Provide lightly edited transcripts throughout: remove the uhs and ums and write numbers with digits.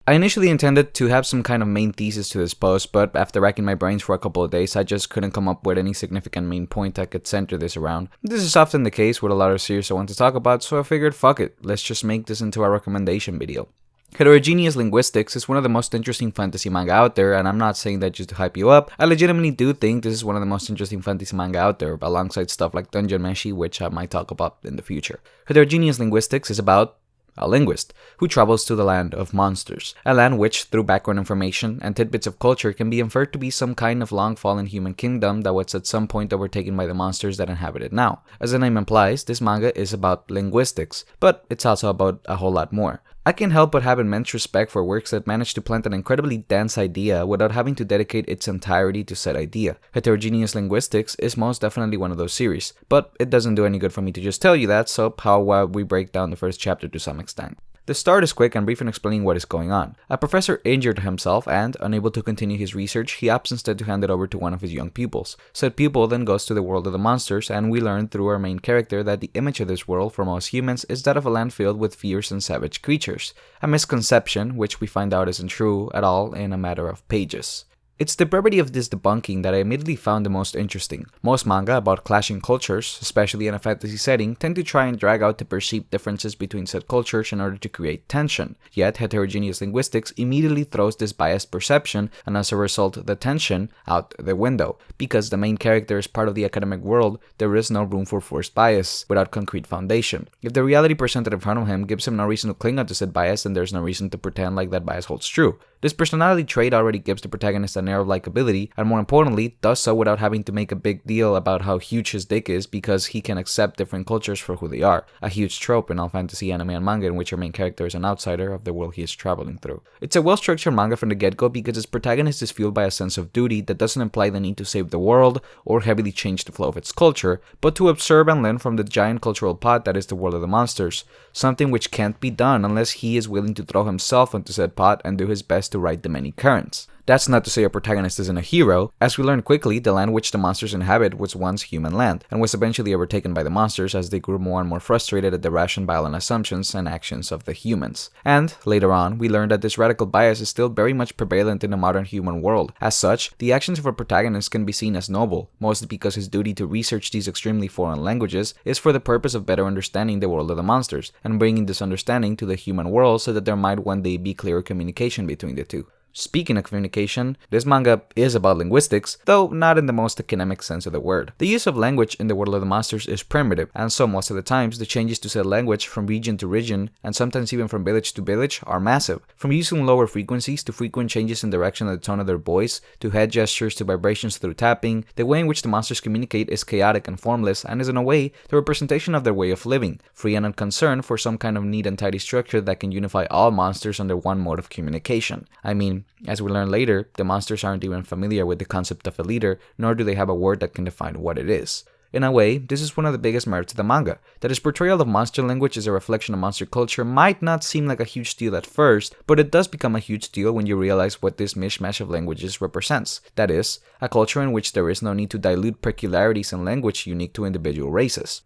I initially intended to have some kind of main thesis to this post, but after racking my brains for a couple of days, I just couldn't come up with any significant main point I could center this around. This is often the case with a lot of series I want to talk about, so I figured fuck it, let's just make this into a recommendation video. Heterogeneous Linguistics is one of the most interesting fantasy manga out there, and I'm not saying that just to hype you up. I legitimately do think this is one of the most interesting fantasy manga out there, alongside stuff like Dungeon Meshi, which I might talk about in the future. Heterogeneous Linguistics is about a linguist who travels to the land of monsters, a land which, through background information and tidbits of culture, can be inferred to be some kind of long-fallen human kingdom that was at some point overtaken by the monsters that inhabit it now. As the name implies, this manga is about linguistics, but it's also about a whole lot more. I can't help but have immense respect for works that manage to plant an incredibly dense idea without having to dedicate its entirety to said idea. Heterogeneous Linguistics is most definitely one of those series, but it doesn't do any good for me to just tell you that, so how about we break down the first chapter to some extent. The start is quick and brief in explaining what is going on. A professor injured himself and, unable to continue his research, he opts instead to hand it over to one of his young pupils. Said pupil then goes to the world of the monsters, and we learn through our main character that the image of this world for most humans is that of a land filled with fierce and savage creatures. A misconception, which we find out isn't true at all in a matter of pages. It's the brevity of this debunking that I immediately found the most interesting. Most manga about clashing cultures, especially in a fantasy setting, tend to try and drag out the perceived differences between said cultures in order to create tension. Yet, Heterogeneous Linguistics immediately throws this biased perception, and as a result, the tension, out the window. Because the main character is part of the academic world, there is no room for forced bias without concrete foundation. If the reality presented in front of him gives him no reason to cling on to said bias, then there's no reason to pretend like that bias holds true. This personality trait already gives the protagonist an air of likability, and more importantly, does so without having to make a big deal about how huge his dick is because he can accept different cultures for who they are. A huge trope in all fantasy anime and manga in which your main character is an outsider of the world he is traveling through. It's a well-structured manga from the get-go because its protagonist is fueled by a sense of duty that doesn't imply the need to save the world or heavily change the flow of its culture, but to observe and learn from the giant cultural pot that is the world of the monsters, something which can't be done unless he is willing to throw himself into said pot and do his best to right the many currents. That's not to say our protagonist isn't a hero. As we learn quickly, the land which the monsters inhabit was once human land, and was eventually overtaken by the monsters as they grew more and more frustrated at the rash and violent assumptions and actions of the humans. And, later on, we learn that this radical bias is still very much prevalent in the modern human world. As such, the actions of our protagonist can be seen as noble, mostly because his duty to research these extremely foreign languages is for the purpose of better understanding the world of the monsters, and bringing this understanding to the human world so that there might one day be clearer communication between the two. Speaking of communication, this manga is about linguistics, though not in the most academic sense of the word. The use of language in the world of the monsters is primitive, and so most of the times the changes to said language from region to region, and sometimes even from village to village, are massive. From using lower frequencies to frequent changes in direction of the tone of their voice, to head gestures to vibrations through tapping, the way in which the monsters communicate is chaotic and formless, and is in a way the representation of their way of living, free and unconcerned for some kind of neat and tidy structure that can unify all monsters under one mode of communication. I mean, as we learn later, the monsters aren't even familiar with the concept of a leader, nor do they have a word that can define what it is. In a way, this is one of the biggest merits of the manga, that its portrayal of monster language as a reflection of monster culture might not seem like a huge deal at first, but it does become a huge deal when you realize what this mishmash of languages represents. That is, a culture in which there is no need to dilute peculiarities in language unique to individual races.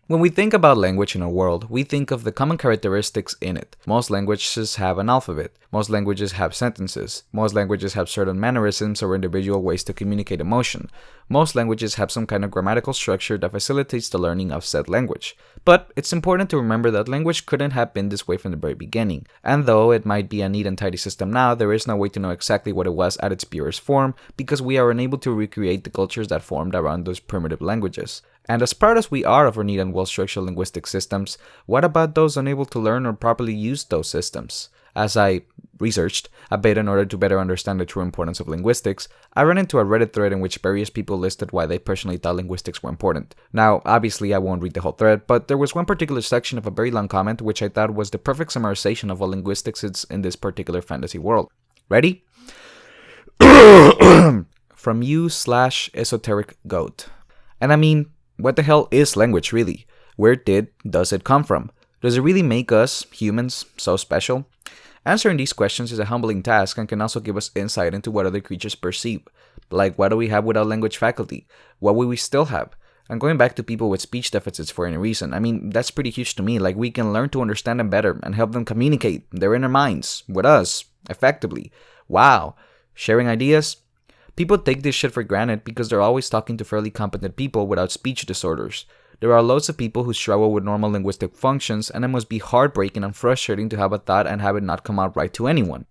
When we think about language in a world, we think of the common characteristics in it. Most languages have an alphabet. Most languages have sentences. Most languages have certain mannerisms or individual ways to communicate emotion. Most languages have some kind of grammatical structure that facilitates the learning of said language. But it's important to remember that language couldn't have been this way from the very beginning. And though it might be a neat and tidy system now, there is no way to know exactly what it was at its purest form because we are unable to recreate the cultures that formed around those primitive languages. And as proud as we are of our neat and well-structured linguistic systems, what about those unable to learn or properly use those systems? As I researched a bit in order to better understand the true importance of linguistics, I ran into a Reddit thread in which various people listed why they personally thought linguistics were important. Now, obviously I won't read the whole thread, but there was one particular section of a very long comment which I thought was the perfect summarization of what linguistics is in this particular fantasy world. Ready? From you/esoteric goat. And I mean, what the hell is language really? Where does it come from? Does it really make us, humans, so special? Answering these questions is a humbling task and can also give us insight into what other creatures perceive. Like, what do we have without language faculty? What will we still have? And going back to people with speech deficits for any reason, I mean, that's pretty huge to me. Like, we can learn to understand them better and help them communicate their inner minds with us effectively. Wow. Sharing ideas? People take this shit for granted because they're always talking to fairly competent people without speech disorders. There are loads of people who struggle with normal linguistic functions, and it must be heartbreaking and frustrating to have a thought and have it not come out right to anyone.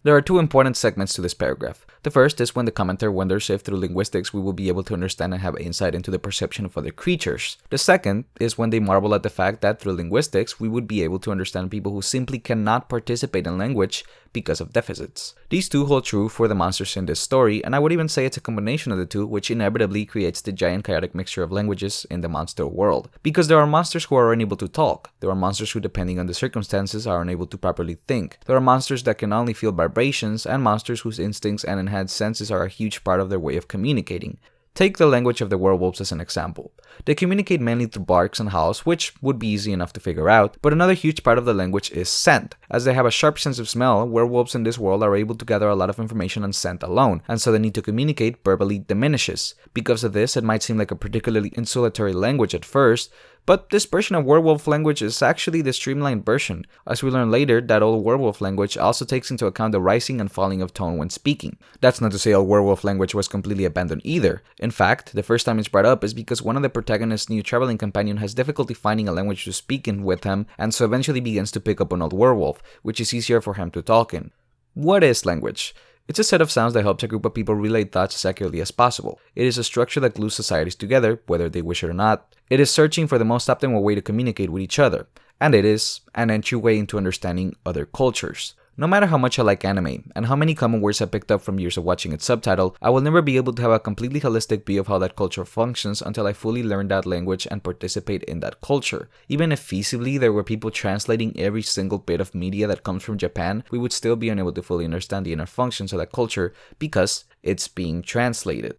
There are two important segments to this paragraph. The first is when the commenter wonders if through linguistics we will be able to understand and have insight into the perception of other creatures. The second is when they marvel at the fact that through linguistics we would be able to understand people who simply cannot participate in language because of deficits. These two hold true for the monsters in this story, and I would even say it's a combination of the two which inevitably creates the giant chaotic mixture of languages in the monster world. Because there are monsters who are unable to talk, there are monsters who, depending on the circumstances, are unable to properly think, there are monsters that can only feel vibrations, and monsters whose instincts and enhanced senses are a huge part of their way of communicating. Take the language of the werewolves as an example. They communicate mainly through barks and howls, which would be easy enough to figure out, but another huge part of the language is scent. As they have a sharp sense of smell, werewolves in this world are able to gather a lot of information on scent alone, and so the need to communicate verbally diminishes. Because of this, it might seem like a particularly insulatory language at first, but this version of werewolf language is actually the streamlined version. As we learn later, that old werewolf language also takes into account the rising and falling of tone when speaking. That's not to say old werewolf language was completely abandoned either. In fact, the first time it's brought up is because one of the protagonist's new traveling companion has difficulty finding a language to speak in with him, and so eventually begins to pick up on old werewolf, which is easier for him to talk in. What is language? It's a set of sounds that helps a group of people relay thoughts as accurately as possible. It is a structure that glues societies together, whether they wish it or not. It is searching for the most optimal way to communicate with each other, and it is an entryway into understanding other cultures. No matter how much I like anime, and how many common words I picked up from years of watching it subtitled, I will never be able to have a completely holistic view of how that culture functions until I fully learn that language and participate in that culture. Even if feasibly there were people translating every single bit of media that comes from Japan, we would still be unable to fully understand the inner functions of that culture because it's being translated.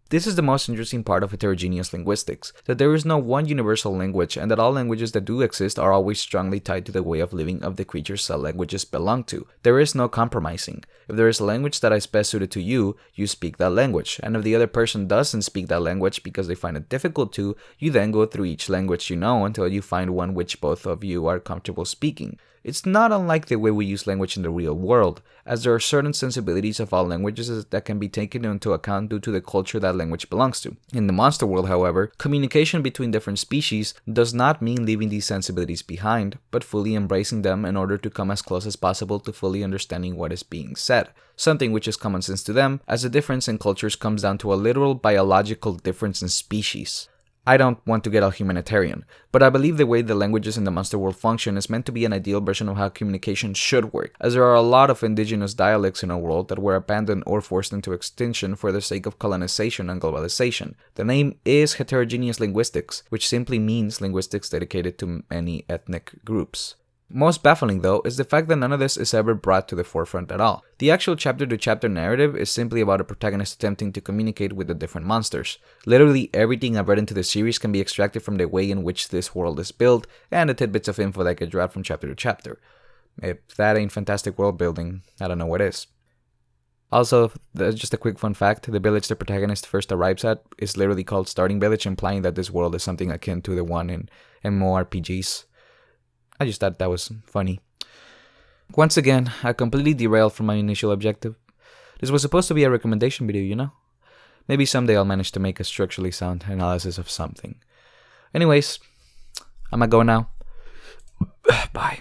This is the most interesting part of heterogeneous linguistics, that there is no one universal language and that all languages that do exist are always strongly tied to the way of living of the creatures said languages belong to. There is no compromising. If there is a language that is best suited to you, you speak that language, and if the other person doesn't speak that language because they find it difficult to, you then go through each language you know until you find one which both of you are comfortable speaking. It's not unlike the way we use language in the real world, as there are certain sensibilities of all languages that can be taken into account due to the culture that language belongs to. In the monster world, however, communication between different species does not mean leaving these sensibilities behind, but fully embracing them in order to come as close as possible to fully understanding what is being said, something which is common sense to them, as the difference in cultures comes down to a literal biological difference in species. I don't want to get all humanitarian, but I believe the way the languages in the monster world function is meant to be an ideal version of how communication should work, as there are a lot of indigenous dialects in our world that were abandoned or forced into extinction for the sake of colonization and globalization. The name is Heterogeneous Linguistics, which simply means linguistics dedicated to many ethnic groups. Most baffling, though, is the fact that none of this is ever brought to the forefront at all. The actual chapter-to-chapter narrative is simply about a protagonist attempting to communicate with the different monsters. Literally everything I've read into the series can be extracted from the way in which this world is built, and the tidbits of info that get dropped from chapter to chapter. If that ain't fantastic world building, I don't know what is. Also, just a quick fun fact, the village the protagonist first arrives at is literally called Starting Village, implying that this world is something akin to the one in MMORPGs. I just thought that was funny. Once again, I completely derailed from my initial objective. This was supposed to be a recommendation video, you know? Maybe someday I'll manage to make a structurally sound analysis of something. Anyways, I'm gonna go now. Bye.